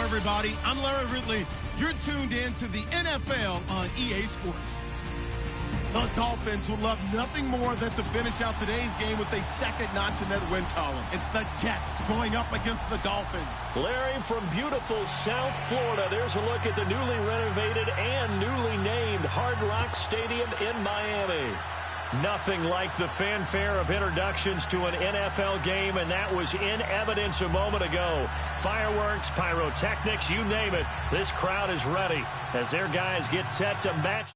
Everybody, I'm Larry Ridley. You're tuned in to the NFL on EA Sports. The Dolphins will love nothing more than to finish out today's game with a second notch in that win column. It's the Jets going up against the Dolphins. Larry, from beautiful South Florida, there's a look at the newly renovated and newly named Hard Rock Stadium in Miami. Nothing like the fanfare of introductions to an NFL game, and that was in evidence a moment ago. Fireworks, pyrotechnics, you name it. This crowd is ready as their guys get set to match.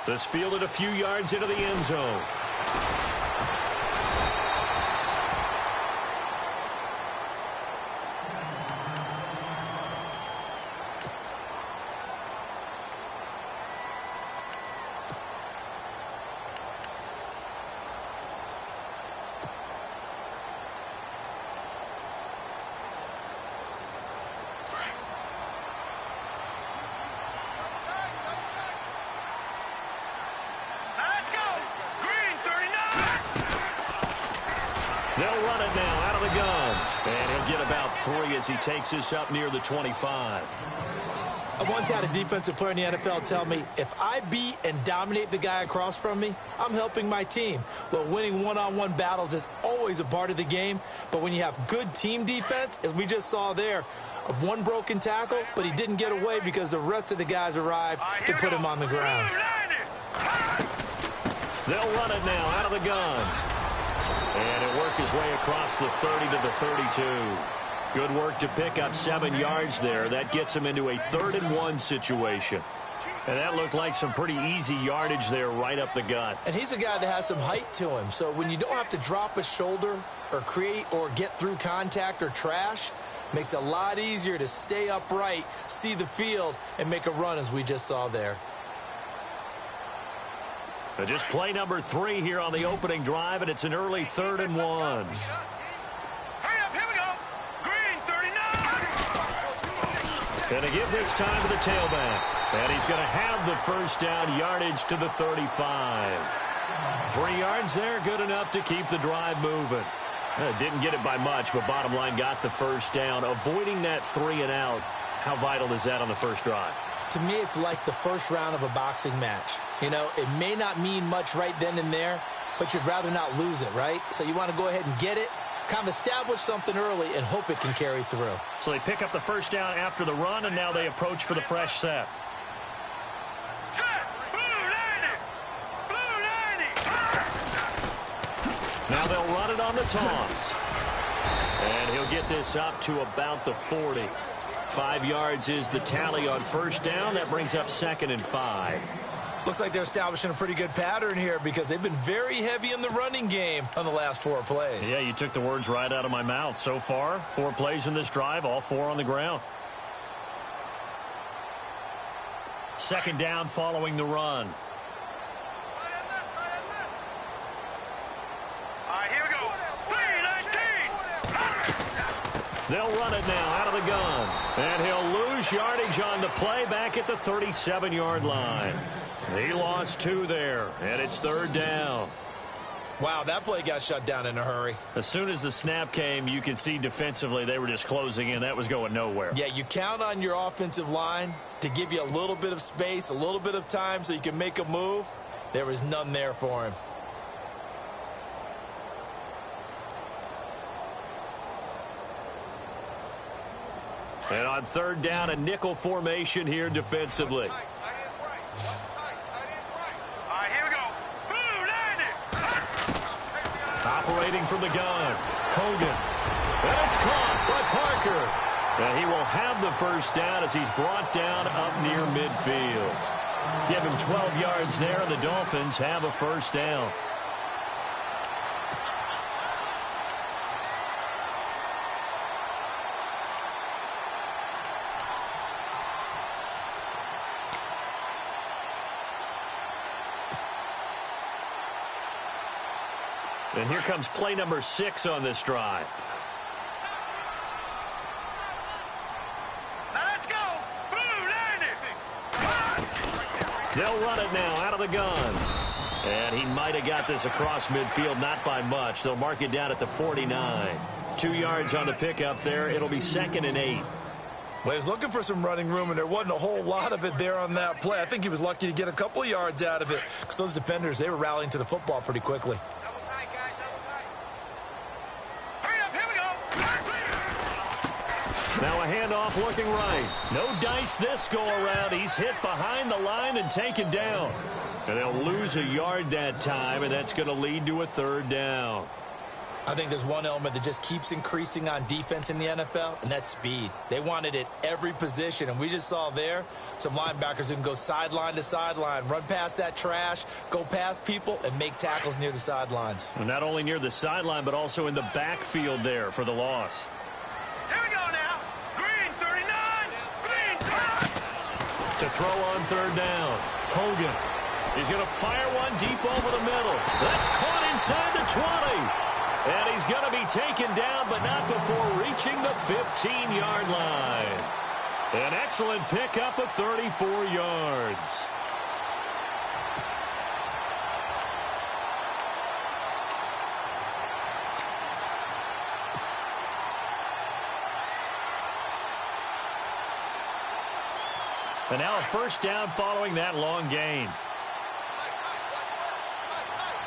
This fielded a few yards into the end zone. They'll run it now out of the gun. And he'll get about 3 as he takes this up near the 25. I once had a defensive player in the NFL tell me, if I beat and dominate the guy across from me, I'm helping my team. Well, winning one-on-one battles is always a part of the game, but when you have good team defense, as we just saw there, one broken tackle, but he didn't get away because the rest of the guys arrived to put him on the ground. They'll run it now out of the gun. And it worked his way across the 30 to the 32. Good work to pick up 7 yards there. That gets him into a 3rd and 1 situation. And that looked like some pretty easy yardage there right up the gut. And he's a guy that has some height to him. So when you don't have to drop a shoulder or create or get through contact or trash, makes it a lot easier to stay upright, see the field, and make a run as we just saw there. Just play number 3 here on the opening drive, and it's an early 3rd and 1. Hurry up, here we go. Green, 39. Going to give this time to the tailback. And he's going to have the first down yardage to the 35. 3 yards there, good enough to keep the drive moving. Didn't get it by much, but bottom line got the first down. Avoiding that 3 and out, how vital is that on the first drive? To me, it's like the first round of a boxing match. You know, it may not mean much right then and there, but you'd rather not lose it, right? So you want to go ahead and get it, kind of establish something early, and hope it can carry through. So they pick up the first down after the run, and now they approach for the fresh set. Set. Blue 90. Blue 90. Now they'll run it on the toss. And he'll get this up to about the 40. 5 yards is the tally on first down. That brings up 2nd and 5. Looks like they're establishing a pretty good pattern here because they've been very heavy in the running game on the last 4 plays. Yeah, you took the words right out of my mouth. So far, 4 plays in this drive, all 4 on the ground. 2nd down following the run. All right, here we go. 3-19. They'll run it now out of the gun. And he'll lose yardage on the play back at the 37-yard line. He lost 2 there, and it's 3rd down. Wow, that play got shut down in a hurry. As soon as the snap came, you could see defensively they were just closing in. That was going nowhere. Yeah, you count on your offensive line to give you a little bit of space, a little bit of time so you can make a move. There was none there for him. And on third down, a nickel formation here defensively. All right, here we go. Boom, land it. Operating from the gun, Hogan. And it's caught by Parker. And he will have the first down as he's brought down up near midfield. Give him 12 yards there, and the Dolphins have a first down. And here comes play number 6 on this drive. Now let's go. Boom, land it. They'll run it now out of the gun. And he might have got this across midfield, not by much. They'll mark it down at the 49. 2 yards on the pickup there. It'll be 2nd and 8. Well, he was looking for some running room, and there wasn't a whole lot of it there on that play. I think he was lucky to get a couple of yards out of it because those defenders, they were rallying to the football pretty quickly. Double tight, guys, double tight. Hurry up, here we go. Now a handoff looking right. No dice this go around. He's hit behind the line and taken down. And they'll lose a yard that time, and that's going to lead to a third down. I think there's one element that just keeps increasing on defense in the NFL, and that's speed. They want it at every position, and we just saw there some linebackers who can go sideline to sideline, run past that trash, go past people, and make tackles near the sidelines. Well, not only near the sideline, but also in the backfield there for the loss. Here we go now. Green 39. Green 39. To throw on third down, Hogan. He's going to fire one deep over the middle. That's caught inside the 20. And he's going to be taken down, but not before reaching the 15-yard line. An excellent pickup of 34 yards. And now a first down following that long gain.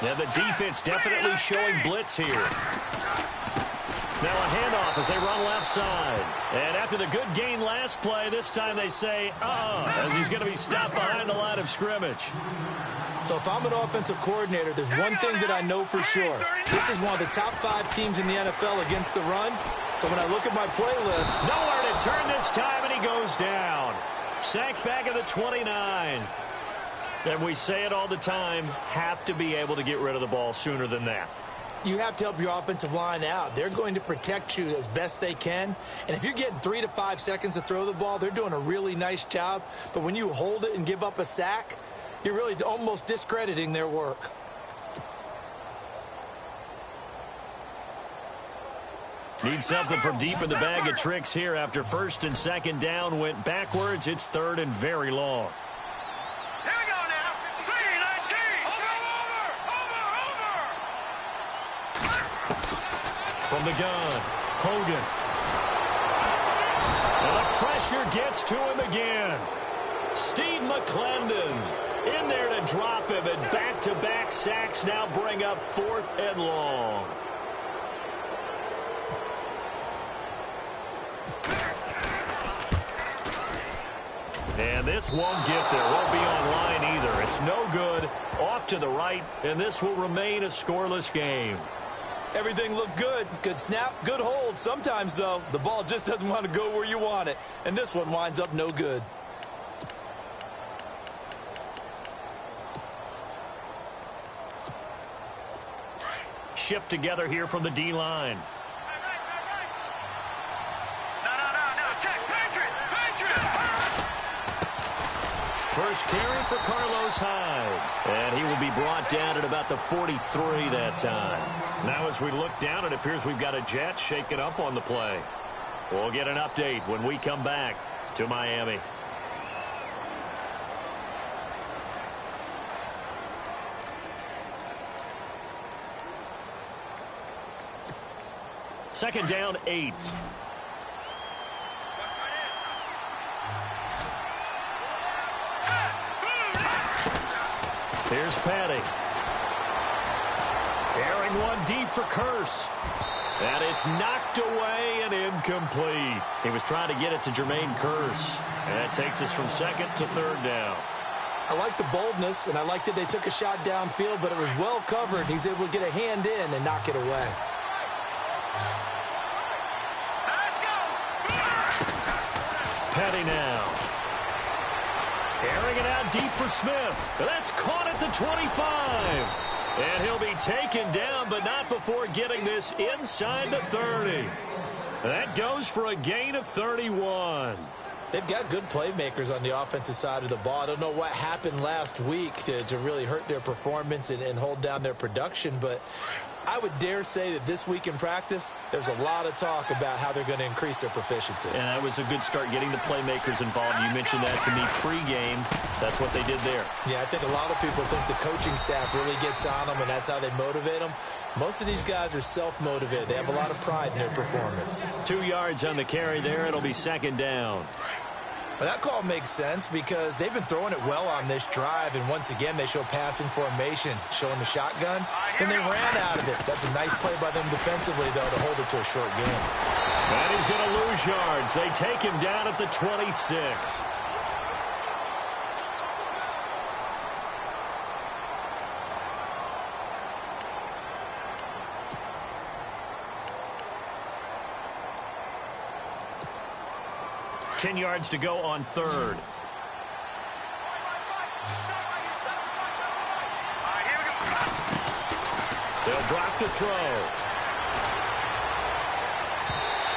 Now the defense definitely showing blitz here. Now a handoff as they run left side. And after the good gain last play, this time they say, as he's going to be stopped behind the line of scrimmage. So if I'm an offensive coordinator, there's one thing that I know for sure. This is one of the top 5 teams in the NFL against the run. So when I look at my play list, nowhere to turn this time, and he goes down. Sacked back at the 29. And we say it all the time, have to be able to get rid of the ball sooner than that. You have to help your offensive line out. They're going to protect you as best they can. And if you're getting 3 to 5 seconds to throw the ball, they're doing a really nice job. But when you hold it and give up a sack, you're really almost discrediting their work. Need something from deep in the bag of tricks here after first and second down went backwards. It's third and very long. Here we go now. 3-19. Over. From the gun, Hogan. And the pressure gets to him again. Steve McClendon in there to drop him, and back-to-back sacks now bring up 4th and long. And this won't get there. Won't be online either. It's no good. Off to the right, and this will remain a scoreless game. Everything looked good. Good snap, good hold. Sometimes, though, the ball just doesn't want to go where you want it. And this one winds up no good. Shift together here from the D-line. First carry for Carlos Hyde. And he will be brought down at about the 43 that time. Now as we look down, it appears we've got a jet shaking up on the play. We'll get an update when we come back to Miami. Second down, 8. Here's Patty. Airing one deep for Curse. And it's knocked away and incomplete. He was trying to get it to Jermaine Curse. And that takes us from second to third down. I like the boldness, and I like that they took a shot downfield, but it was well covered. He's able to get a hand in and knock it away. Let's go. Petty now. Airing it out deep for Smith. That's caught at the 25. And he'll be taken down, but not before getting this inside the 30. That goes for a gain of 31. They've got good playmakers on the offensive side of the ball. I don't know what happened last week to really hurt their performance and hold down their production, but I would dare say that this week in practice, there's a lot of talk about how they're going to increase their proficiency. And that was a good start getting the playmakers involved. You mentioned that to me pregame. That's what they did there. Yeah, I think a lot of people think the coaching staff really gets on them, and that's how they motivate them. Most of these guys are self-motivated. They have a lot of pride in their performance. 2 yards on the carry there. It'll be second down. Well, that call makes sense because they've been throwing it well on this drive, and once again, they show passing formation, showing the shotgun, and they ran out of it. That's a nice play by them defensively, though, to hold it to a short game. And he's going to lose yards. They take him down at the 26. Ten yards to go on third. They'll drop the throw.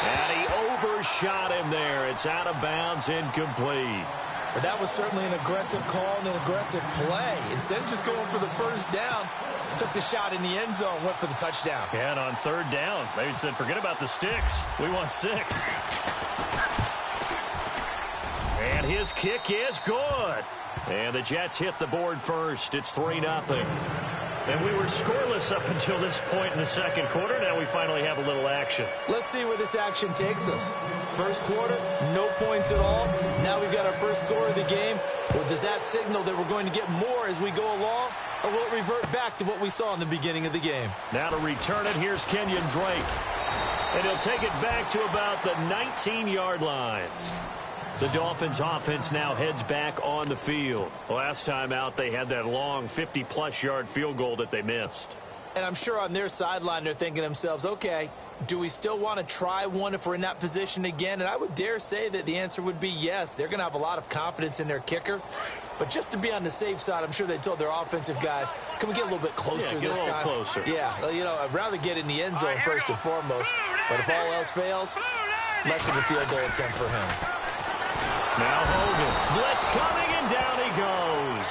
And he overshot him there. It's out of bounds, incomplete. But that was certainly an aggressive call and an aggressive play. Instead of just going for the first down, took the shot in the end zone, went for the touchdown. Yeah, and on third down, they said, forget about the sticks. We want 6. And his kick is good. And the Jets hit the board first. It's 3-0. And we were scoreless up until this point in the second quarter. Now we finally have a little action. Let's see where this action takes us. First quarter, no points at all. Now we've got our first score of the game. Well, does that signal that we're going to get more as we go along? Or will it revert back to what we saw in the beginning of the game? Now to return it, here's Kenyon Drake. And he'll take it back to about the 19-yard line. The Dolphins offense now heads back on the field. Last time out, they had that long 50-plus yard field goal that they missed. And I'm sure on their sideline, they're thinking to themselves, okay, do we still want to try one if we're in that position again? And I would dare say that the answer would be yes. They're going to have a lot of confidence in their kicker. But just to be on the safe side, I'm sure they told their offensive guys, can we get a little bit closer this time? Closer. Yeah, you know, I'd rather get in the end zone first and foremost. But if all else fails, less of a field goal attempt for him. Now Hogan. Blitz coming, and down he goes.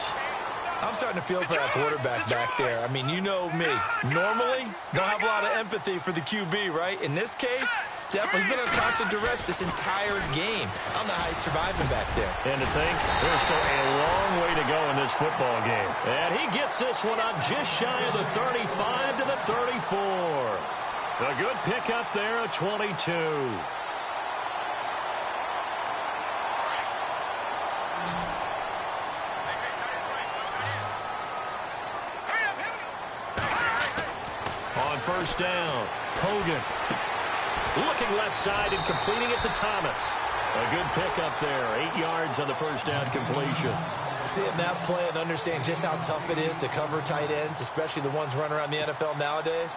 I'm starting to feel for that quarterback back there. I mean, you know me. Normally, don't have a lot of empathy for the QB, right? In this case, definitely been under constant duress this entire game. I don't know how he's surviving back there. And to think, there's still a long way to go in this football game. And he gets this one up just shy of the 35 to the 34. A good pickup there, a 22. On first down, Hogan looking left side and completing it to Thomas. A good pickup there, 8 yards on the first down completion. Seeing that play and understanding just how tough it is to cover tight ends, especially the ones running around the NFL nowadays,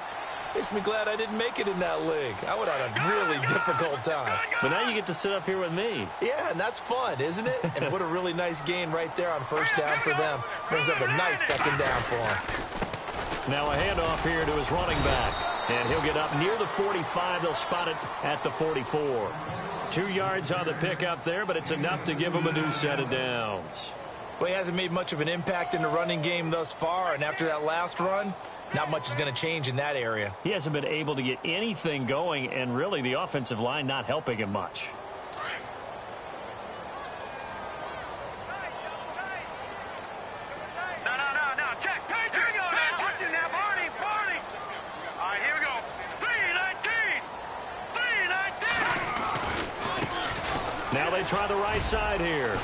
makes me glad I didn't make it in that league. I would have had a really difficult time. But now you get to sit up here with me. Yeah, and that's fun, isn't it? And what a really nice gain right there on first down for them. Brings up a nice second down for them. Now a handoff here to his running back. And he'll get up near the 45. They'll spot it at the 44. 2 yards on the pickup there, but it's enough to give him a new set of downs. Well, he hasn't made much of an impact in the running game thus far, and after that last run, not much is going to change in that area. He hasn't been able to get anything going, and really the offensive line not helping him much. No, check. Here we go now. What's in there, Barney? All right, here we go. 3-19. Now they try the right side here.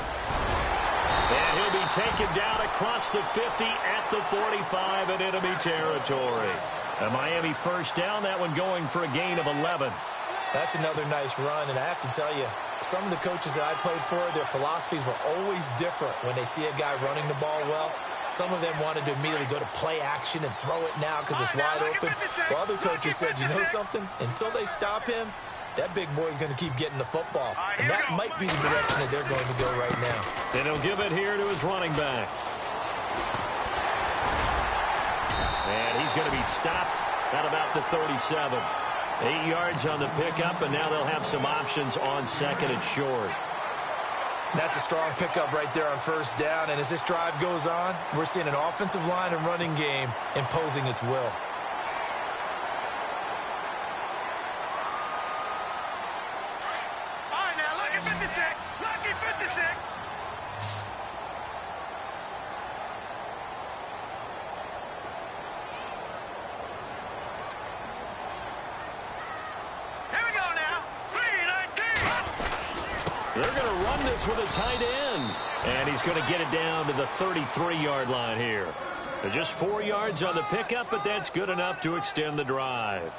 And he'll be taken down across the 50 at the 45 in enemy territory. A Miami first down, that one going for a gain of 11. That's another nice run, and I have to tell you, some of the coaches that I played for, their philosophies were always different when they see a guy running the ball well. Some of them wanted to immediately go to play action and throw it now because it's wide open. While other coaches said, you know something? Until they stop him, that big boy's going to keep getting the football. And that might be the direction that they're going to go right now. And he'll give it here to his running back. And he's going to be stopped at about the 37. 8 yards on the pickup, and now they'll have some options on second and short. That's a strong pickup right there on first down. And as this drive goes on, we're seeing an offensive line and running game imposing its will. All right, now, lucky 56. Lucky 56. Here we go now. 3-19. They're going to run this with a tight end. And he's going to get it down to the 33-yard line here. They're just 4 yards on the pickup, but that's good enough to extend the drive.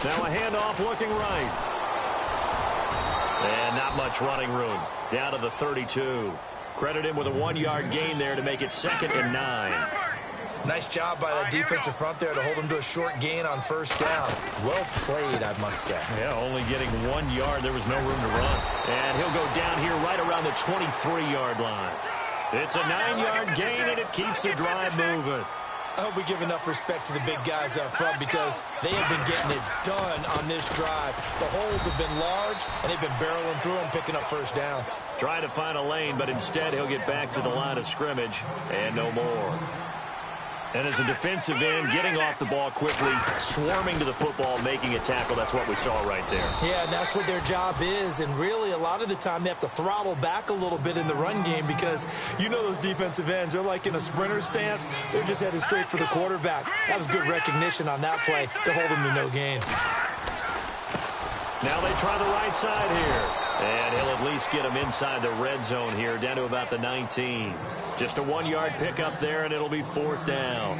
Now a handoff looking right. And not much running room. Down to the 32. Credit him with a 1-yard gain there to make it 2nd and 9. Nice job by that defensive front there to hold him to a short gain on first down. Well played, I must say. Yeah, only getting 1 yard. There was no room to run. And he'll go down here right around the 23-yard line. It's a 9-yard gain, and it keeps the drive moving. I hope we give enough respect to the big guys up front because they have been getting it done on this drive. The holes have been large, and they've been barreling through them, picking up first downs. Trying to find a lane, but instead he'll get back to the line of scrimmage and no more. And as a defensive end, getting off the ball quickly, swarming to the football, making a tackle, that's what we saw right there. Yeah, and that's what their job is. And really, a lot of the time, they have to throttle back a little bit in the run game because you know those defensive ends, they're like in a sprinter stance. They're just headed straight for the quarterback. That was good recognition on that play to hold them to no gain. Now they try the right side here. And he'll at least get him inside the red zone here, down to about the 19. Just a 1-yard pickup there, and it'll be 4th down.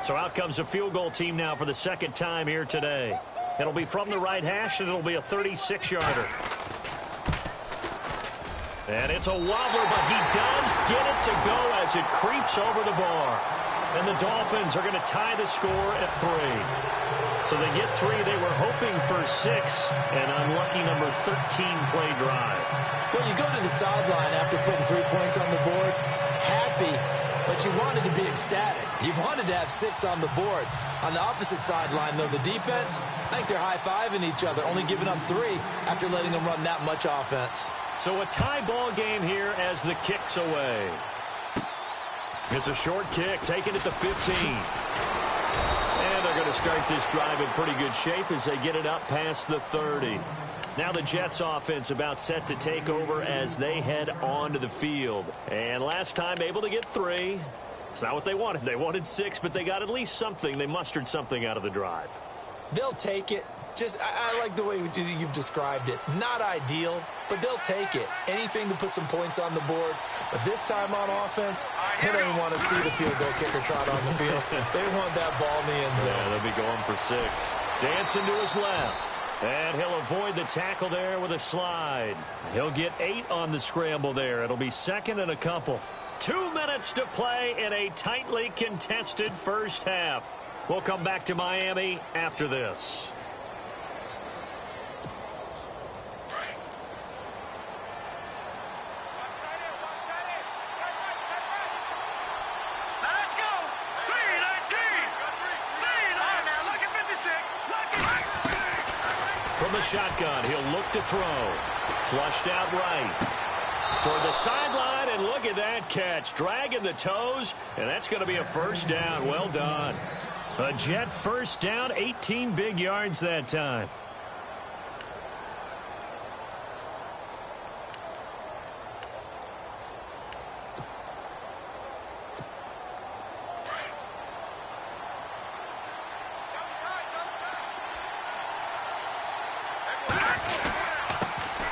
So out comes a field goal team now for the 2nd time here today. It'll be from the right hash, and it'll be a 36-yarder. And it's a wobbler, but he does get it to go as it creeps over the bar. And the Dolphins are going to tie the score at 3. So they get 3. They were hoping for 6. An unlucky number 13 play drive. Well, you go to the sideline after putting 3 points on the board, happy, but you wanted to be ecstatic. You wanted to have 6 on the board. On the opposite sideline, though, the defense, I think they're high-fiving each other, only giving up 3 after letting them run that much offense. So a tie ball game here as the kick's away. It's a short kick, taken at the 15. And they're going to start this drive in pretty good shape as they get it up past the 30. Now the Jets offense about set to take over as they head onto the field. And last time able to get 3. It's not what they wanted. They wanted 6, but they got at least something. They mustered something out of the drive. They'll take it. Just, I like the way you've described it. Not ideal, but they'll take it. Anything to put some points on the board. But this time on offense, they don't even want to see the field goal kicker trot on the field. They want that ball in the end zone. Yeah, they'll be going for 6. Dancing to his left. And he'll avoid the tackle there with a slide. He'll get 8 on the scramble there. It'll be 2nd and a couple. 2 minutes to play in a tightly contested first half. We'll come back to Miami after this. From the shotgun, he'll look to throw. Flushed out right. Toward the sideline, And look at that catch. Dragging the toes, and that's going to be a first down. Well done. A Jet first down, 18 big yards that time.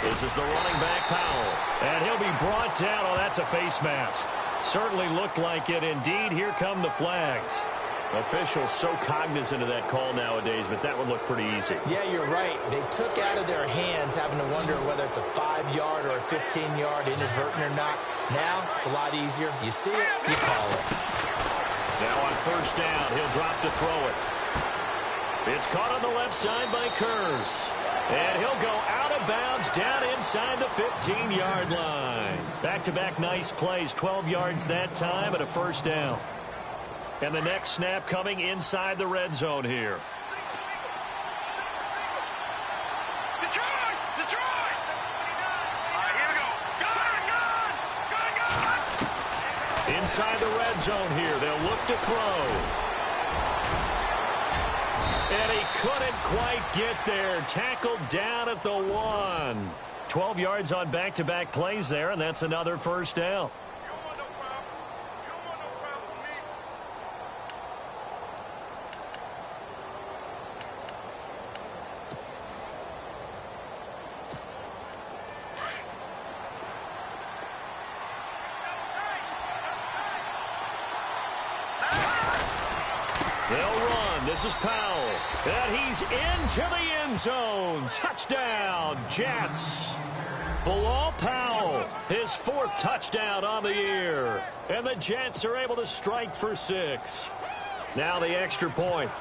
This is the running back, Powell. And he'll be brought down. Oh, that's a face mask. Certainly looked like it. Indeed, here come the flags. Officials so cognizant of that call nowadays, but that would look pretty easy. Yeah, you're right. They took out of their hands having to wonder whether it's a 5-yard or a 15-yard inadvertent or not. Now, it's a lot easier. You see it, you call it. Now on first down, he'll drop to throw it. It's caught on the left side by Kurz. And he'll go out of bounds down inside the 15-yard line. Back-to-back nice plays, 12 yards that time and a first down. And the next snap coming inside the red zone here. Detroit! Detroit! All right, here we go. Gun! Inside the red zone here, they'll look to throw. And he couldn't quite get there. Tackled down at the 1. 12 yards on back-to-back plays there, and that's another first down. They'll run. This is Powell. And he's into the end zone. Touchdown, Jets. Bilal Powell, his 4th touchdown on the year. And the Jets are able to strike for 6. Now the extra point.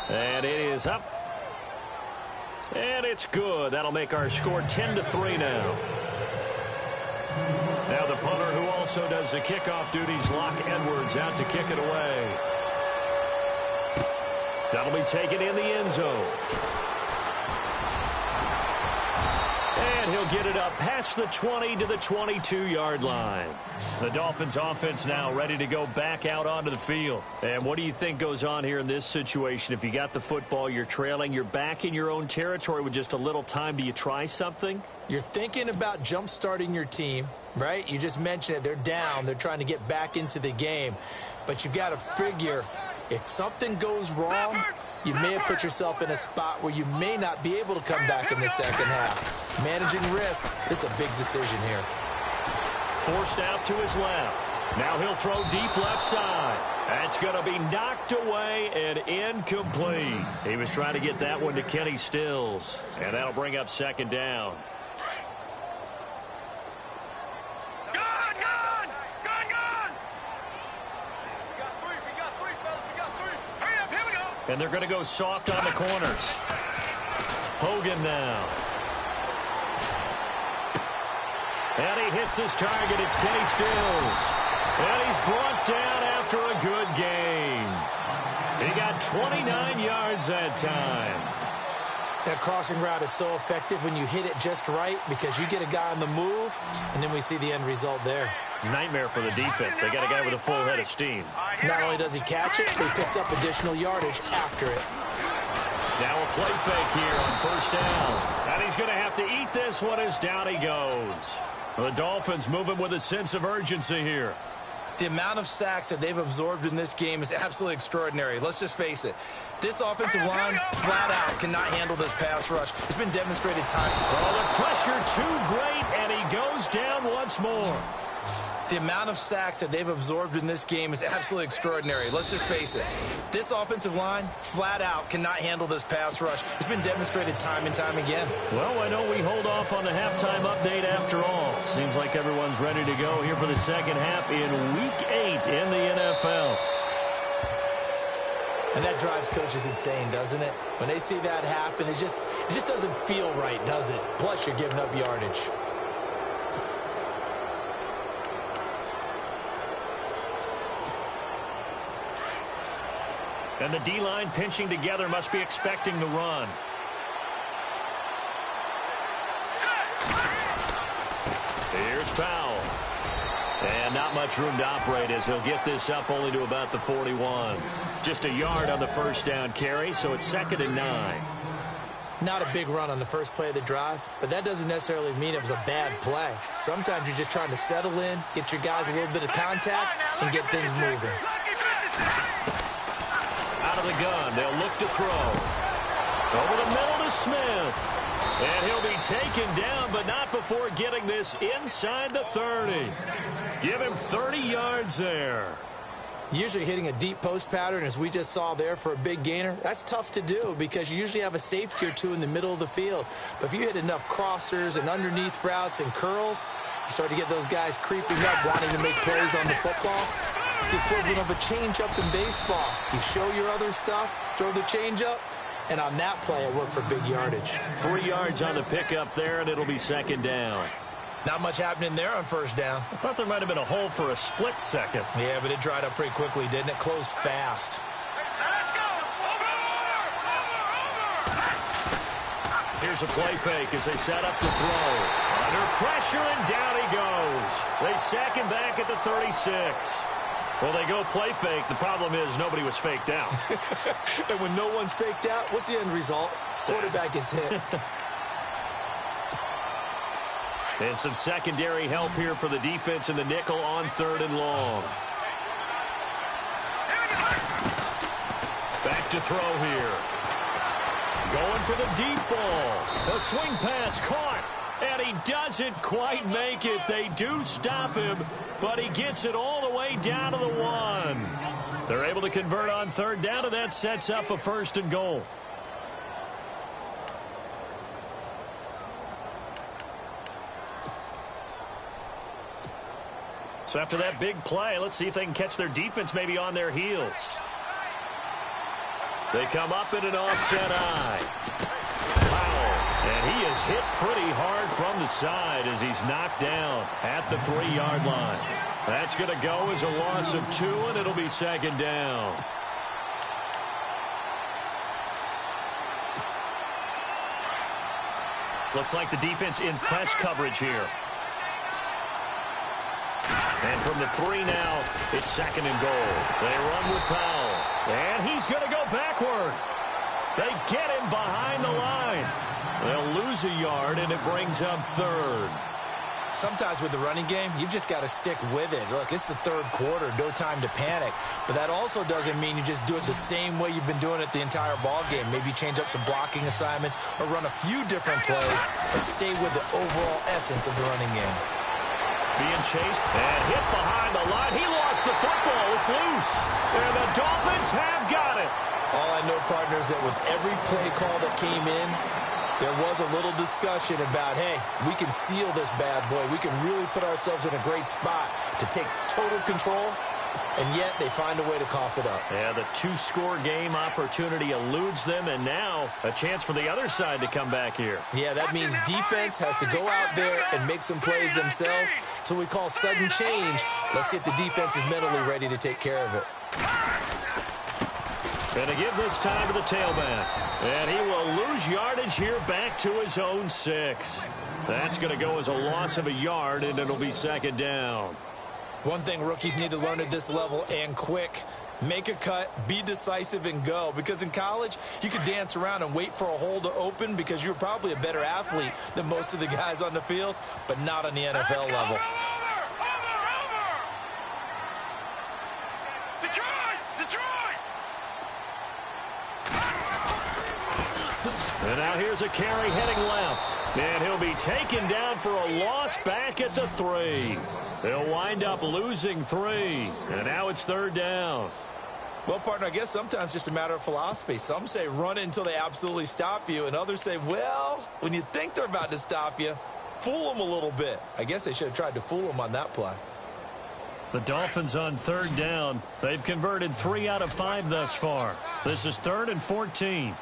And it is up. And it's good. That'll make our score 10-3 now. Now the punter, who also does the kickoff duties, Locke Edwards, out to kick it away. That'll be taken in the end zone. And he'll get it up past the 20 to the 22-yard line. The Dolphins offense now ready to go back out onto the field. And what do you think goes on here in this situation? If you got the football, you're trailing, you're back in your own territory with just a little time. Do you try something? You're thinking about jump-starting your team, right? You just mentioned it. They're down. They're trying to get back into the game. But you've got to figure, if something goes wrong, you may have put yourself in a spot where you may not be able to come back in the second half. Managing risk, this is a big decision here. Forced out to his left. Now he'll throw deep left side. That's going to be knocked away and incomplete. He was trying to get that one to Kenny Stills. And that'll bring up second down. And they're going to go soft on the corners. Hogan now. And he hits his target. It's Kenny Stills. And he's brought down after a good game. He got 29 yards that time. That crossing route is so effective when you hit it just right because you get a guy on the move, and then we see the end result there. Nightmare for the defense. They got a guy with a full head of steam. Not only does he catch it, but he picks up additional yardage after it. Now a play fake here on first down. And he's going to have to eat this one as down he goes. The Dolphins moving with a sense of urgency here. The amount of sacks that they've absorbed in this game is absolutely extraordinary. Let's just face it. This offensive line, flat out, cannot handle this pass rush. It's been demonstrated time. Oh, the pressure too great, and he goes down once more. The amount of sacks that they've absorbed in this game is absolutely extraordinary. Let's just face it. This offensive line, flat out, cannot handle this pass rush. It's been demonstrated time and time again. Well, why don't we hold off on the halftime update after all? Seems like everyone's ready to go here for the second half in Week 8 in the NFL. And that drives coaches insane, doesn't it? When they see that happen, it just doesn't feel right, does it? Plus, you're giving up yardage. And the D-line pinching together, must be expecting the run. Powell. And not much room to operate as they'll get this up only to about the 41. Just a yard on the first down carry, so it's 2nd and 9. Not a big run on the first play of the drive, but that doesn't necessarily mean it was a bad play. Sometimes you're just trying to settle in, get your guys a little bit of contact, and get things moving. Out of the gun, they'll look to throw. Over the middle to Smith. And he'll be taken down, but not before getting this inside the 30. Give him 30 yards there. Usually hitting a deep post pattern, as we just saw there for a big gainer, that's tough to do because you usually have a safety or two in the middle of the field. But if you hit enough crossers and underneath routes and curls, you start to get those guys creeping up, wanting to make plays on the football. It's the equivalent of a change-up in baseball. You show your other stuff, throw the change-up, and on that play, it worked for big yardage. 3 yards on the pickup there, and it'll be 2nd down. Not much happening there on first down. I thought there might have been a hole for a split second. Yeah, but it dried up pretty quickly, didn't it? Closed fast. Let's go! Over! Here's a play fake as they set up to throw. Under pressure, and down he goes. They sack him back at the 36. Well, they go play fake. The problem is nobody was faked out. And when no one's faked out, what's the end result? Quarterback gets hit. And some secondary help here for the defense in the nickel on 3rd and long. Back to throw here. Going for the deep ball. A swing pass caught. And he doesn't quite make it. They do stop him, but he gets it all the way down to the 1. They're able to convert on 3rd down, and that sets up a 1st and goal. So after that big play, let's see if they can catch their defense maybe on their heels. They come up in an offset eye. Powell, and he is hit pretty hard from the side as he's knocked down at the 3-yard line. That's going to go as a loss of 2, and it'll be 2nd down. Looks like the defense in press coverage here. And from the 3 now, it's 2nd and goal. They run with Powell. And he's going to go backward. They get him behind the line. They'll lose a yard, and it brings up 3rd. Sometimes with the running game, you've just got to stick with it. Look, it's the 3rd quarter, no time to panic. But that also doesn't mean you just do it the same way you've been doing it the entire ball game. Maybe change up some blocking assignments or run a few different plays, but stay with the overall essence of the running game. Being chased and hit behind the line. He lost the football. It's loose. And the Dolphins have got it. All I know, partner, is that with every play call that came in, there was a little discussion about, hey, we can seal this bad boy. We can really put ourselves in a great spot to take total control. And yet they find a way to cough it up. Yeah, the 2-score game opportunity eludes them, and now a chance for the other side to come back here. Yeah, that means defense has to go out there and make some plays themselves. So we call sudden change. Let's see if the defense is mentally ready to take care of it. And to give this time to the tailback. And he will lose yardage here back to his own 6. That's going to go as a loss of a yard, and it'll be 2nd down. One thing rookies need to learn at this level, and quick, make a cut, be decisive, and go. Because in college, you could dance around and wait for a hole to open because you're probably a better athlete than most of the guys on the field, but not on the NFL level. Detroit! And now here's a carry heading left. And he'll be taken down for a loss back at the 3. They'll wind up losing 3. And now it's 3rd down. Well, partner, I guess sometimes it's just a matter of philosophy. Some say run it until they absolutely stop you, and others say, well, when you think they're about to stop you, fool them a little bit. I guess they should have tried to fool them on that play. The Dolphins on 3rd down. They've converted 3 out of 5 thus far. This is 3rd and 14.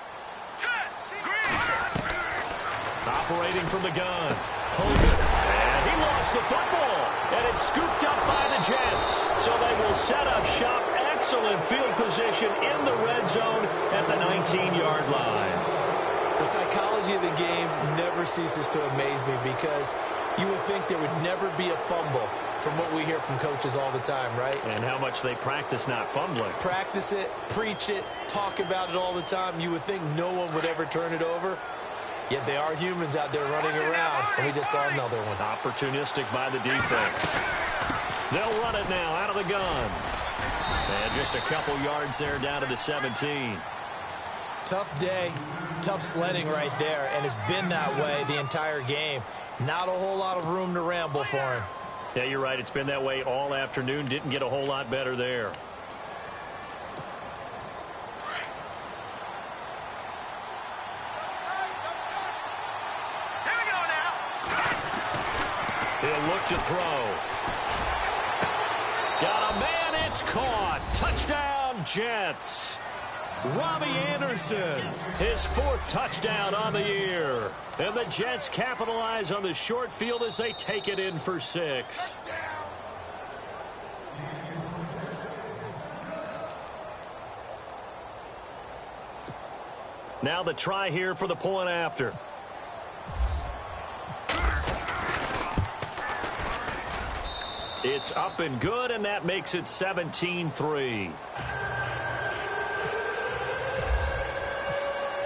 Operating from the gun. Hogan. And he lost the football. And it's scooped up by the Jets. So they will set up shop. Excellent field position in the red zone at the 19-yard line. The psychology of the game never ceases to amaze me because You would think there would never be a fumble from what we hear from coaches all the time, right? And how much they practice not fumbling. Practice it, preach it, talk about it all the time. You would think no one would ever turn it over. Yet they are humans out there running around, and we just saw another one. Opportunistic by the defense. They'll run it now out of the gun. And just a couple yards there down to the 17. Tough day, tough sledding right there, and it's been that way the entire game. Not a whole lot of room to ramble for him. Yeah, you're right. It's been that way all afternoon. Didn't get a whole lot better there. Here we go now. He'll look to throw. Got a man. It's caught. Touchdown, Jets. Robbie Anderson, his 4th touchdown on the year. And the Jets capitalize on the short field as they take it in for 6. Now the try here for the point after. It's up and good, and that makes it 17-3.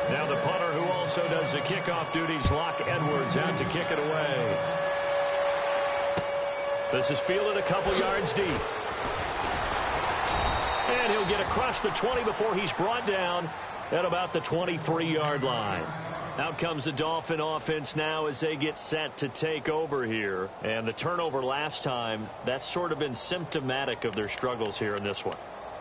Now the punter, who also does the kickoff duties, Locke Edwards, out to kick it away. This is fielded a couple yards deep. And he'll get across the 20 before he's brought down at about the 23-yard line. Out comes the Dolphin offense now as they get set to take over here. And the turnover last time, that's sort of been symptomatic of their struggles here in this one.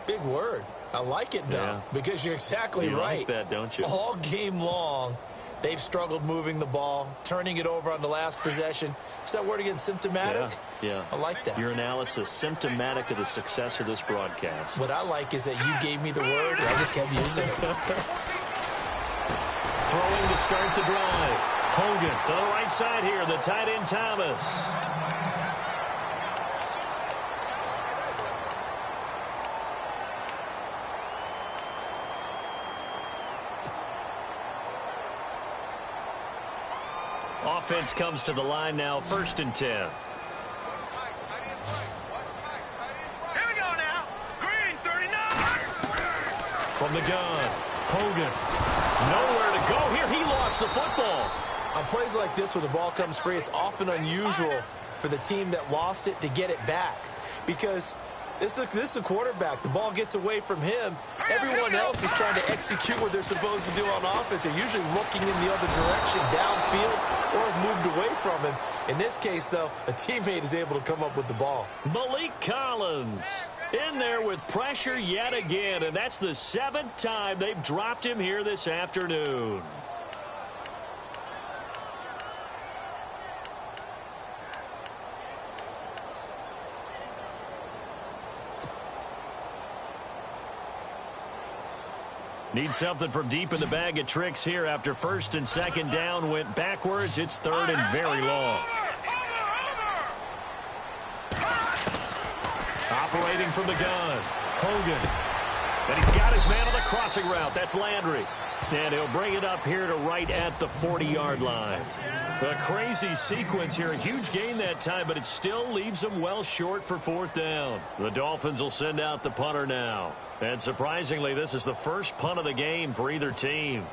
Big word. I like it, though, because you're exactly right. You like that, don't you? All game long, they've struggled moving the ball, turning it over on the last possession. Is that word again, symptomatic? Yeah. I like that. Your analysis, symptomatic of the success of this broadcast. What I like is that you gave me the word, and I just kept using it. Throwing to start the drive. Hogan to the right side here, the tight end Thomas. Offense comes to the line now, 1st and 10. Here we go now. Green 39. From the gun, Hogan. Nowhere to go here. He lost the football. On plays like this, when the ball comes free, it's often unusual for the team that lost it to get it back. Because this is a quarterback. The ball gets away from him. Everyone else is trying to execute what they're supposed to do on offense. They're usually looking in the other direction, downfield, or have moved away from him. In this case, though, a teammate is able to come up with the ball. Malik Collins in there with pressure yet again, and that's the 7th time they've dropped him here this afternoon. Need something from deep in the bag of tricks here after 1st and 2nd down went backwards. It's 3rd and very long. Operating from the gun, Hogan. And he's got his man on the crossing route. That's Landry. And he'll bring it up here to right at the 40-yard line. A crazy sequence here. A huge gain that time, but it still leaves them well short for 4th down. The Dolphins will send out the punter now. And surprisingly, this is the first punt of the game for either team.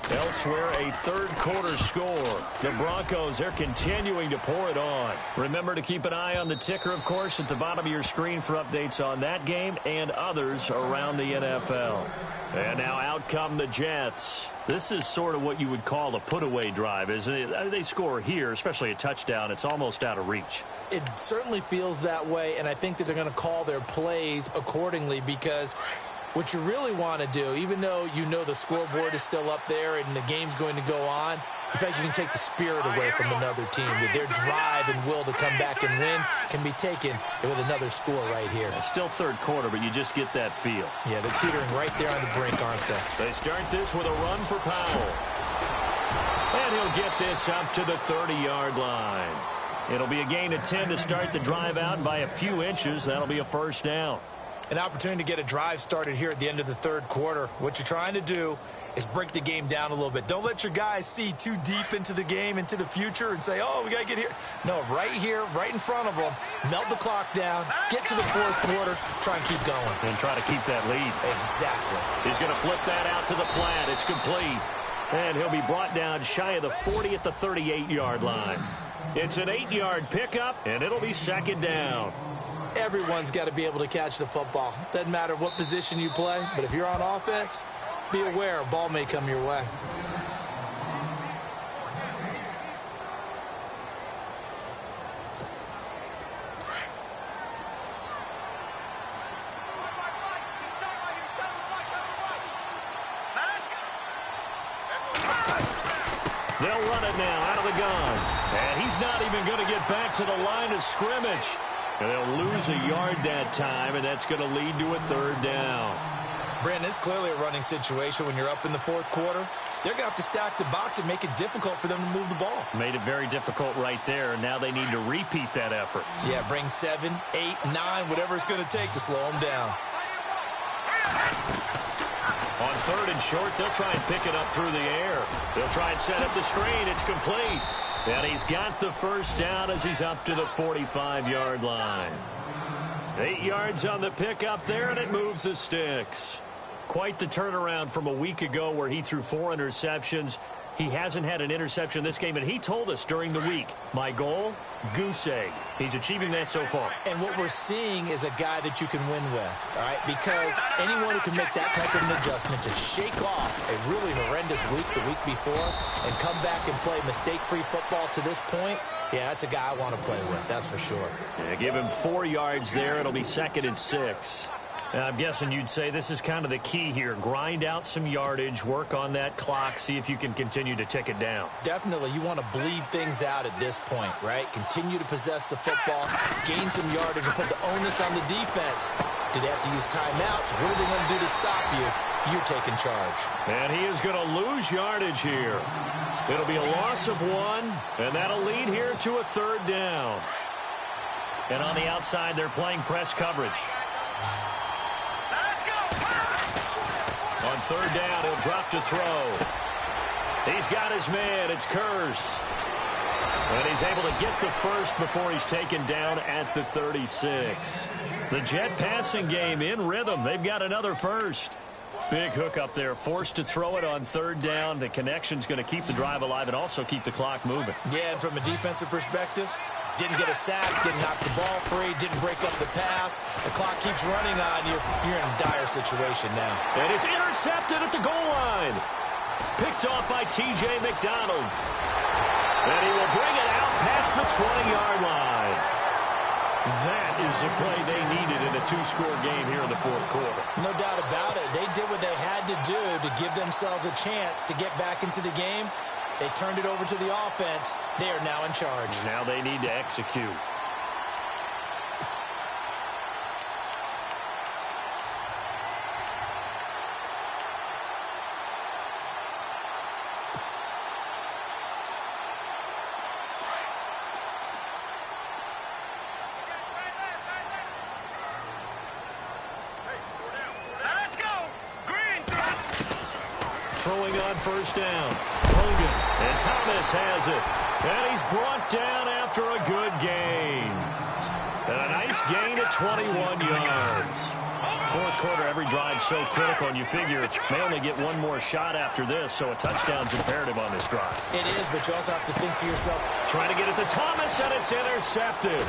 Elsewhere, a 3rd quarter score. The Broncos, they're continuing to pour it on. Remember to keep an eye on the ticker, of course, at the bottom of your screen for updates on that game and others around the NFL. And now out come the Jets. This is sort of what you would call a put-away drive, isn't it? They score here, especially a touchdown. It's almost out of reach. It certainly feels that way, and I think that they're going to call their plays accordingly, because what you really want to do, even though you know the scoreboard is still up there and the game's going to go on, in fact, you can take the spirit away from another team. That their drive and will to come back and win can be taken with another score right here. It's still 3rd quarter, but you just get that feel. Yeah, they're teetering right there on the brink, aren't they? They start this with a run for Powell. And he'll get this up to the 30-yard line. It'll be a gain of 10 to start the drive out by a few inches. That'll be a 1st down. An opportunity to get a drive started here at the end of the 3rd quarter. What you're trying to do is break the game down a little bit. Don't let your guys see too deep into the game, into the future, and say, oh, we got to get here. No, right here, right in front of them, melt the clock down, get to the fourth quarter, try and keep going. And try to keep that lead. Exactly. He's going to flip that out to the flat. It's complete. And he'll be brought down shy of the 40 at the 38-yard line. It's an 8-yard pickup, and it'll be second down. Everyone's got to be able to catch the football. Doesn't matter what position you play, but if you're on offense, be aware a ball may come your way. They'll run it now out of the gun. And he's not even going to get back to the line of scrimmage. And they'll lose a yard that time, and that's going to lead to a third down. Brandon, it's clearly a running situation when you're up in the fourth quarter. They're going to have to stack the box and make it difficult for them to move the ball. Made it very difficult right there. Now they need to repeat that effort. Yeah, bring 7, 8, 9, whatever it's going to take to slow them down. On third and short, they'll try and pick it up through the air. They'll try and set up the screen. It's complete. And he's got the first down as he's up to the 45-yard line. 8 yards on the pickup there, and it moves the sticks. Quite the turnaround from a week ago where he threw 4 interceptions. He hasn't had an interception this game, and he told us during the week, my goal, goose egg. He's achieving that so far. And what we're seeing is a guy that you can win with, all right? Because anyone who can make that type of an adjustment to shake off a really horrendous week the week before and come back and play mistake-free football to this point, yeah, that's a guy I want to play with, that's for sure. Yeah, give him 4 yards there. It'll be 2nd and 6. Now, I'm guessing you'd say this is kind of the key here. Grind out some yardage, work on that clock, see if you can continue to tick it down. Definitely, you want to bleed things out at this point, right? Continue to possess the football, gain some yardage, and put the onus on the defense. Do they have to use timeouts? What are they going to do to stop you? You're taking charge. And he is going to lose yardage here. It'll be a loss of 1, and that'll lead here to a third down. And on the outside, they're playing press coverage. On third down, he'll drop to throw. He's got his man. It's Curse. And he's able to get the first before he's taken down at the 36. The Jet passing game in rhythm. They've got another first. Big hook up there. Forced to throw it on third down. The connection's going to keep the drive alive and also keep the clock moving. Yeah, and from a defensive perspective, didn't get a sack, didn't knock the ball free, didn't break up the pass. The clock keeps running on you. You're in a dire situation now. And it's intercepted at the goal line. Picked off by T.J. McDonald. And he will bring it out past the 20-yard line. That is the play they needed in a 2-score game here in the fourth quarter. No doubt about it. They did what they had to do to give themselves a chance to get back into the game. They turned it over to the offense. They are now in charge. Now they need to execute. Let's go! Green! Throwing on first down. Hogan. And Thomas has it. And he's brought down after a good gain. And a nice gain at 21 yards. Fourth quarter, every drive so critical, and you figure may only get one more shot after this, so a touchdown's imperative on this drive. It is, but you also have to think to yourself. Trying to get it to Thomas, and it's intercepted.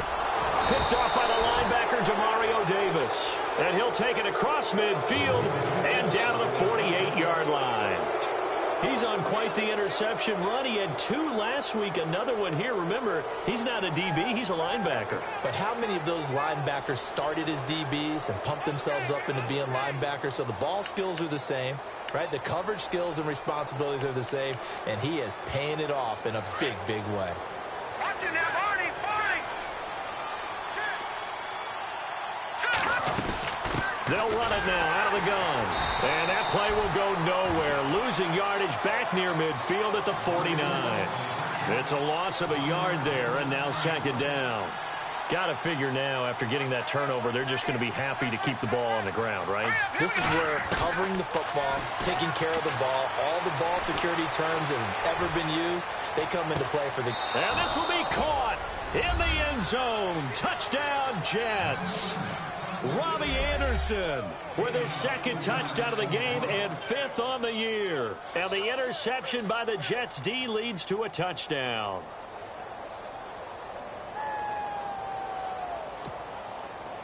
Picked off by the linebacker, Demario Davis. And he'll take it across midfield and down to the 48-yard line. He's on quite the interception run. He had 2 last week, another one here. Remember, he's not a DB, he's a linebacker. But how many of those linebackers started as DBs and pumped themselves up into being linebackers? So the ball skills are the same, right? The coverage skills and responsibilities are the same, and he is paying it off in a big, big way. Watching now, Barney! They'll run it now out of the gun. And that play will go nowhere. Losing yardage back near midfield at the 49. It's a loss of a yard there, and now second down. Got to figure now, after getting that turnover, they're just going to be happy to keep the ball on the ground, right? This is where covering the football, taking care of the ball, all the ball security terms that have ever been used, they come into play for the... And this will be caught in the end zone. Touchdown, Jets. Robbie Anderson with his second touchdown of the game and 5th on the year. And the interception by the Jets D leads to a touchdown.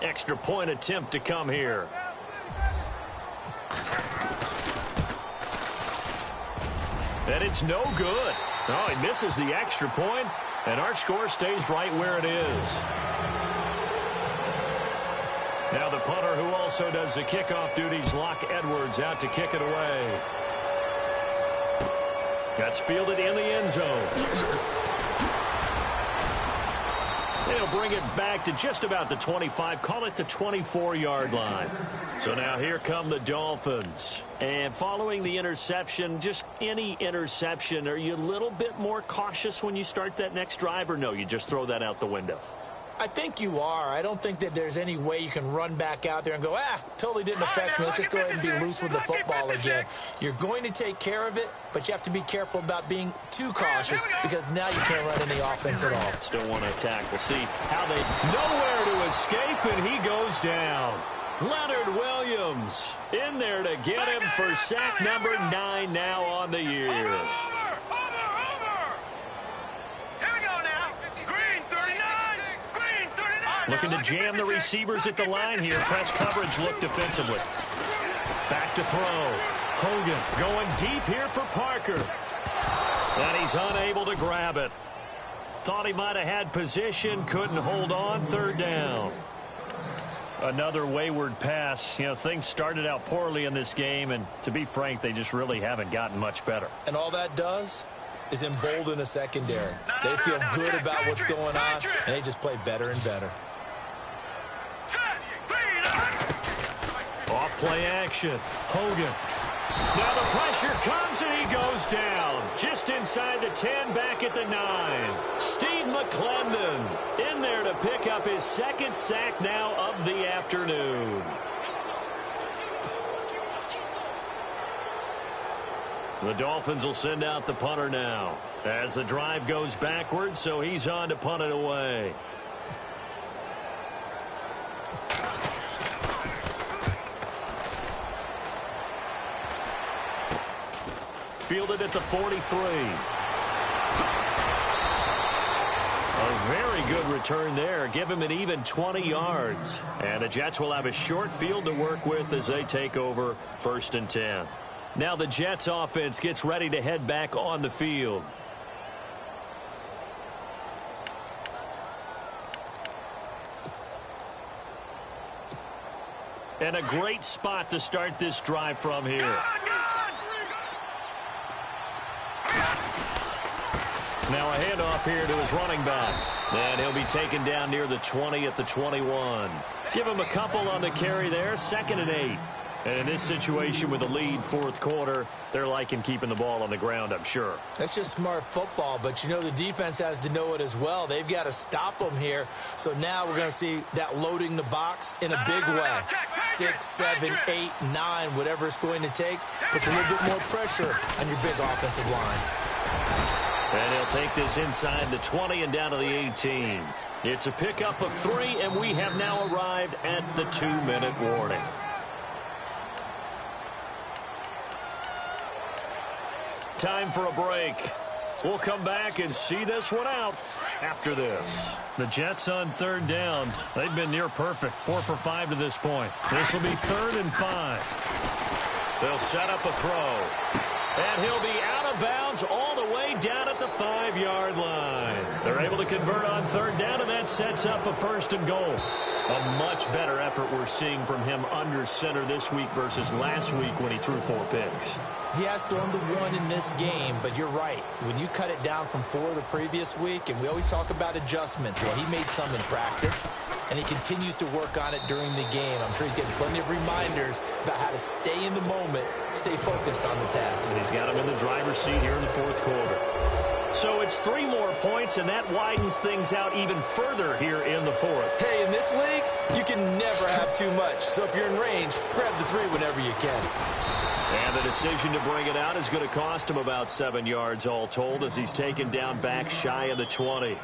Extra point attempt to come here. And it's no good. Oh, he misses the extra point, and our score stays right where it is. Now the punter, who also does the kickoff duties, Locke Edwards, out to kick it away. That's fielded in the end zone. They'll bring it back to just about the 25, call it the 24-yard line. So now here come the Dolphins. And following the interception, just any interception, are you a little bit more cautious when you start that next drive, or no, you just throw that out the window? I think you are. I don't think that there's any way you can run back out there and go, totally didn't affect me. Let's just go ahead and be loose with the football again. You're going to take care of it, but you have to be careful about being too cautious because now you can't run any offense at all. Still want to attack. We'll see how they... Nowhere to escape, and he goes down. Leonard Williams in there to get him for sack number 9 now on the year. Looking to jam the receivers at the line here. Press coverage look defensively. Back to throw. Hogan going deep here for Parker. And he's unable to grab it. Thought he might have had position. Couldn't hold on. 3rd down. Another wayward pass. You know, things started out poorly in this game, and to be frank, they just really haven't gotten much better. And all that does is embolden a secondary. They feel good about what's going on, and they just play better and better. Off play action. Hogan. Now the pressure comes and he goes down. Just inside the 10, back at the 9. Steve McClendon in there to pick up his 2nd sack now of the afternoon. The Dolphins will send out the punter now as the drive goes backwards, so he's on to punt it away. Fielded at the 43. A very good return there. Give him an even 20 yards. And the Jets will have a short field to work with as they take over 1st and 10. Now the Jets offense gets ready to head back on the field. And a great spot to start this drive from here. Now a handoff here to his running back. And he'll be taken down near the 20 at the 21. Give him a couple on the carry there. 2nd and 8. And in this situation with a lead 4th quarter, they're liking keeping the ball on the ground, I'm sure. That's just smart football, but you know the defense has to know it as well. They've got to stop them here. So now we're going to see that loading the box in a big way. 6, 7, 8, 9, whatever it's going to take, puts a little bit more pressure on your big offensive line. And he'll take this inside the 20 and down to the 18. It's a pickup of 3, and we have now arrived at the 2-minute warning. Time for a break. We'll come back and see this one out after this. The Jets on 3rd down. They've been near perfect. 4 for 5 to this point. This will be 3rd and 5. They'll set up a throw. And he'll be out of bounds all the way down at the 5-yard line. They're able to convert on 3rd down, and that sets up a 1st and goal. A much better effort we're seeing from him under center this week versus last week when he threw 4 picks. He has thrown the 1 in this game, but you're right. When you cut it down from 4 the previous week, and we always talk about adjustments, well, he made some in practice, and he continues to work on it during the game. I'm sure he's getting plenty of reminders about how to stay in the moment, stay focused on the task. And he's got him in the driver's seat here in the 4th quarter. So it's 3 more points, and that widens things out even further here in the fourth. Hey, in this league, you can never have too much. So if you're in range, grab the 3 whenever you can. And the decision to bring it out is going to cost him about 7 yards all told as he's taken down back shy of the 20.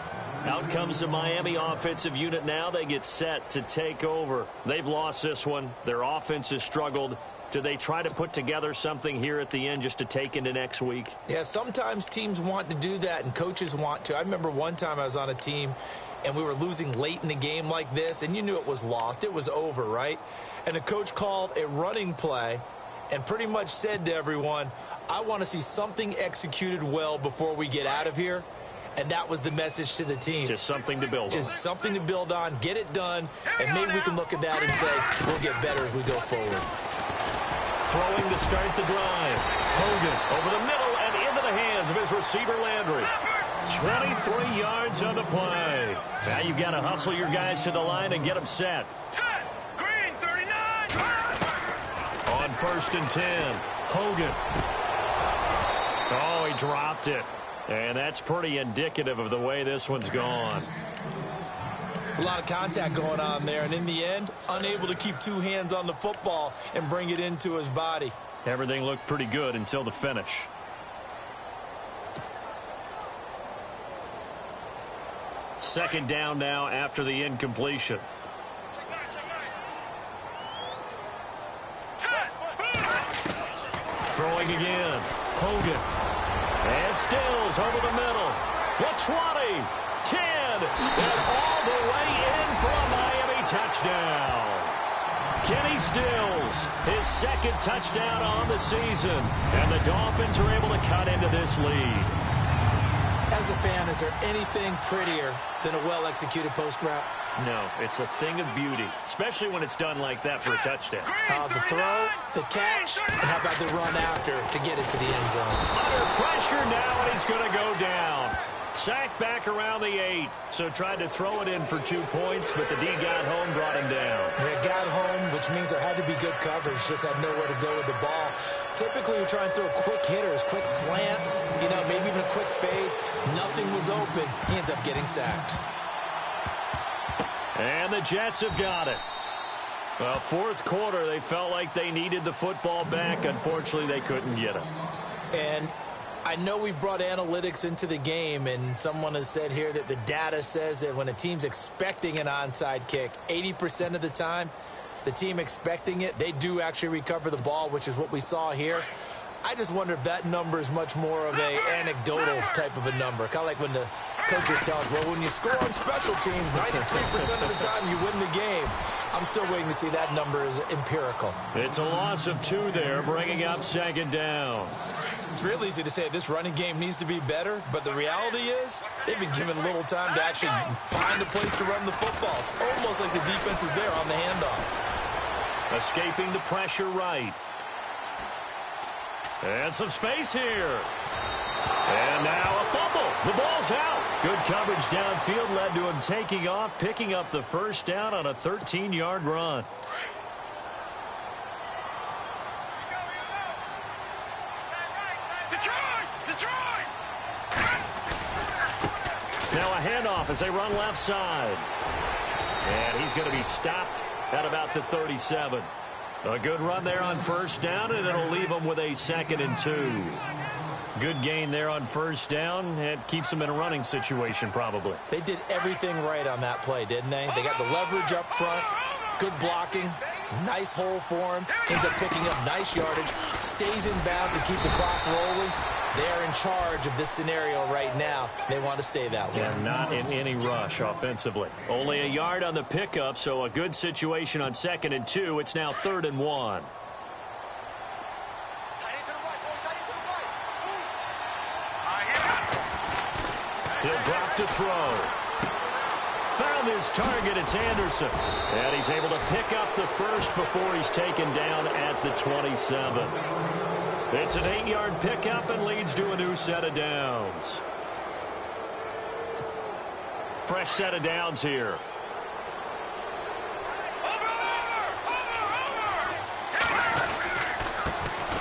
Out comes the Miami offensive unit now. They get set to take over. They've lost this one. Their offense has struggled. Do they try to put together something here at the end just to take into next week? Yeah, sometimes teams want to do that and coaches want to. I remember one time I was on a team and we were losing late in the game like this, and you knew it was lost. It was over, right? And the coach called a running play and pretty much said to everyone, I want to see something executed well before we get out of here. And that was the message to the team. Just something to build on. Just something to build on, get it done, and maybe we can look at that and say we'll get better as we go forward. Throwing to start the drive. Hogan over the middle and into the hands of his receiver Landry. 23 yards on the play. Now you've got to hustle your guys to the line and get them set. Green, 39. On 1st and 10. Hogan. Oh, he dropped it. And that's pretty indicative of the way this one's gone. It's a lot of contact going on there, and in the end, unable to keep 2 hands on the football and bring it into his body. Everything looked pretty good until the finish. Second down now after the incompletion. Throwing again. Hogan. And Stills over the middle. The 20. 10. And all the way in for a Miami touchdown. Kenny Stills, his 2nd touchdown on the season. And the Dolphins are able to cut into this lead. As a fan, is there anything prettier than a well-executed post route? No, it's a thing of beauty, especially when it's done like that for a touchdown. The throw, the catch, and how about the run after to get it to the end zone? Under pressure now, and he's going to go down. Sacked back around the 8, so tried to throw it in for 2 points, but the D got home, brought him down. Yeah, got home, which means there had to be good coverage, just had nowhere to go with the ball. Typically, you're trying to throw quick hitters, quick slants, maybe even a quick fade. Nothing was open. He ends up getting sacked. And the Jets have got it. Well, 4th quarter, they felt like they needed the football back. Unfortunately, they couldn't get it. And I know we brought analytics into the game, and someone has said here that the data says that when a team's expecting an onside kick, 80% of the time, the team expecting it, they do actually recover the ball, which is what we saw here. I just wonder if that number is much more of a anecdotal type of a number. Kind of like when the coaches tell us, well, when you score on special teams, 93% of the time you win the game. I'm still waiting to see that number is empirical. It's a loss of 2 there, bringing up 2nd down. It's real easy to say this running game needs to be better, but the reality is they've been given little time to actually find a place to run the football. It's almost like the defense is there on the handoff. Escaping the pressure right. And some space here. And now a fumble. The ball's out. Good coverage downfield led to him taking off, picking up the 1st down on a 13-yard run. Detroit! Now a handoff as they run left side. And he's going to be stopped at about the 37. A good run there on 1st down, and it'll leave them with a 2nd and 2. Good gain there on 1st down. It keeps them in a running situation, probably. They did everything right on that play, didn't they? They got the leverage up front, good blocking, nice hole for him, ends up picking up nice yardage, stays in bounds and keep the clock rolling. They're in charge of this scenario right now. They want to stay that way. And not in any rush offensively. Only a yard on the pickup, so a good situation on 2nd and 2. It's now 3rd and 1. He'll drop to throw. Found his target. It's Anderson. And he's able to pick up the 1st before he's taken down at the 27. It's an 8-yard pickup and leads to a new set of downs. Fresh set of downs here.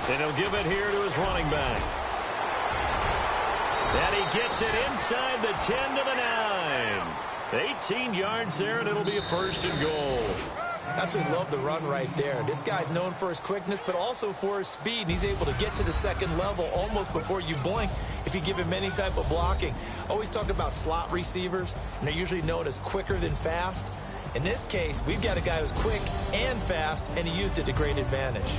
And he'll give it here to his running back. And he gets it inside the 10 to the 9. 18 yards there, and it'll be a 1st and goal. Absolutely love the run right there. This guy's known for his quickness, but also for his speed. And he's able to get to the second level almost before you blink if you give him any type of blocking. Always talk about slot receivers, and they're usually known as quicker than fast. In this case, we've got a guy who's quick and fast, and he used it to great advantage.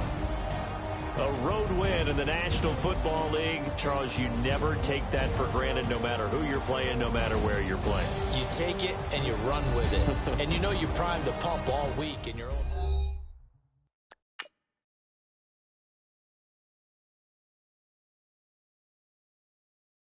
A road win in the National Football League. Charles, you never take that for granted, no matter who you're playing, no matter where you're playing. You take it and you run with it. And you know you primed the pump all week in your own...